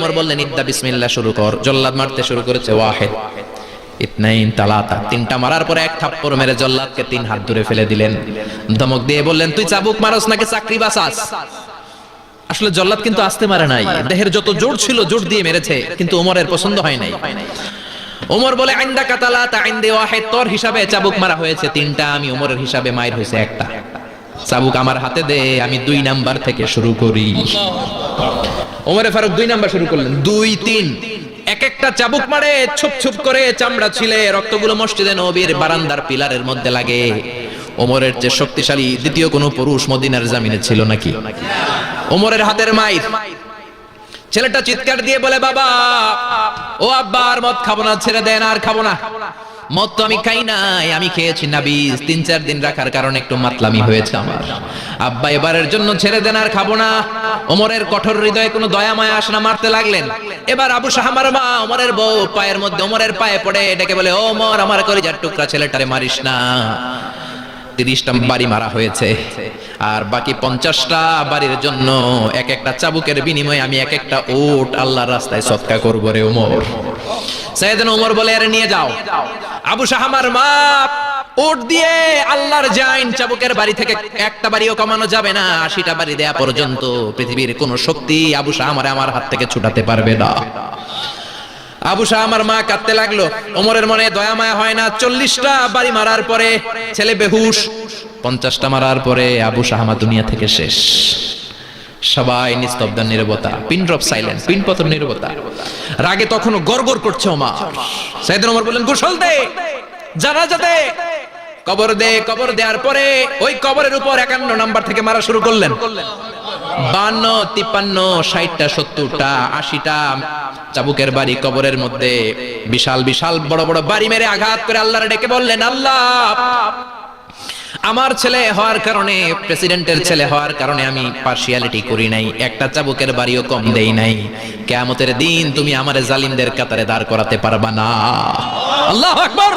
ওমর বললেন ইদ্দা বিসমিল্লাহ, শুরু কর। জল্লাদ মারতে শুরু করেছে। ওয়াহিদ, ইতনাইন, তালাতা, তিনটা মারার পরে এক থাপ্পড় মেরে জল্লাদকে 3 হাত দূরে ফেলে দিলেন। ধমক দিয়ে বললেন, তুই চাবুক মারস নাকি চাকরি বাঁচাস? আসলে জল্লাদ কিন্তু আস্তে মারে নাই, দেহের যত জোর ছিল জোর দিয়ে মেরেছে, কিন্তু ওমরের পছন্দ হয় নাই। ওমর বলে, আইন্দা কাতালাতা আইন্দে ওয়াহিদ, তোর হিসাবে চাবুক মারা হয়েছে 3টা, আমি ওমরের হিসাবে মাইর হয়েছে 1টা। চাবুক আমার হাতে দে, আমি 2 নাম্বার থেকে শুরু করি। ওমরে ফারুক 2 নাম্বার শুরু করলেন। 2, 3, এক একটা চাবুক মারে, ছুপ ছুপ করে চামড়া ছিলে, রক্তগুলো মসজিদে নববীর বারান্দার পিলারের মধ্যে লাগে। ওমরের যে শক্তিশালী দ্বিতীয় কোনো পুরুষ মদিনার জমিনে ছিল নাকি? ওমরের হাতের মাইর। ছেলেটা চিৎকার দিয়ে বলে, বাবা ও আব্বা, আর মদ খাবো না, ছেড়ে দেন, আর খাবো না। মদ তো আমি খাই নাই, আমি খেয়েছি নাবিজ, 3-4 দিন রাখার কারণে একটু মাতলামি হয়েছে আমার। আব্বা এবারের জন্য ছেড়ে দেন, আর খাবো না। ওমরের কঠোর হৃদয়ে কোনো দয়া মায়া আসে না, মারতে লাগলেন। এবার আবু শাহমার মা, ওমরের বউ, পায়ের মধ্যে ওমরের পায়ে পড়ে ডেকে বলে, ও ওমর, আমার কলিজার টুকরা ছেলেটারে মারিস না। 30টা বাড়ি মারা হয়েছে, আর বাকি 50টা বাড়ির জন্য এক একটা চাবুকের বিনিময়ে আমি এক একটা ওট আল্লাহর রাস্তায় সদকা করব রে ওমর। সাইয়েদনা ওমর বলে, আরে নিয়ে যাও। আবু শাহমার মা ওট দিয়ে আল্লাহর জাইন চাবুকের বাড়ি থেকে একটা বাড়িও কমানো যাবে না, 80টা বাড়ি দেয়া পর্যন্ত পৃথিবীর কোন শক্তি আবু শাহমারে আমার হাত থেকে ছুটাতে পারবে না। আবু শাহমার মা কাঁদতে লাগলো। ওমরের মনে দয়া মায়া হয় না। 40টা বাড়ি মারার পরে ছেলে বেহুশ, 50টা মারার পরে আবু শাহমা দুনিয়া থেকে শেষ। সবাই নিস্তব্ধ, নীরবতা, পিন ড্রপ সাইলেন্স, পিন পতন নীরবতা। রাগে তখনও গড়গড় করছে ওমর। সাইয়েদনা ওমর বললেন, গোসল দে, জানাজা দে, কবর দে। কবর দেওয়ার পরে ওই কবরের উপর 51 নাম্বার থেকে মারা শুরু করলেন। 52, 53, 60টা, 70টা, 80টা চাবুকের বাড়ি কবরের মধ্যে বিশাল বিশাল বড় বড় বাড়ি মেরে আঘাত করে আল্লাহর ডেকে বললেন, আল্লাহ, আমার ছেলে হওয়ার কারণে, প্রেসিডেন্টের ছেলে হওয়ার কারণে আমি পার্সিয়ালিটি করি নাই, একটা চাবুকের বাড়িও কম দেই নাই। কিয়ামতের দিন তুমি আমারে জালিমদের কাতারে দাঁড় করাতে পারবা না। আল্লাহু আকবার।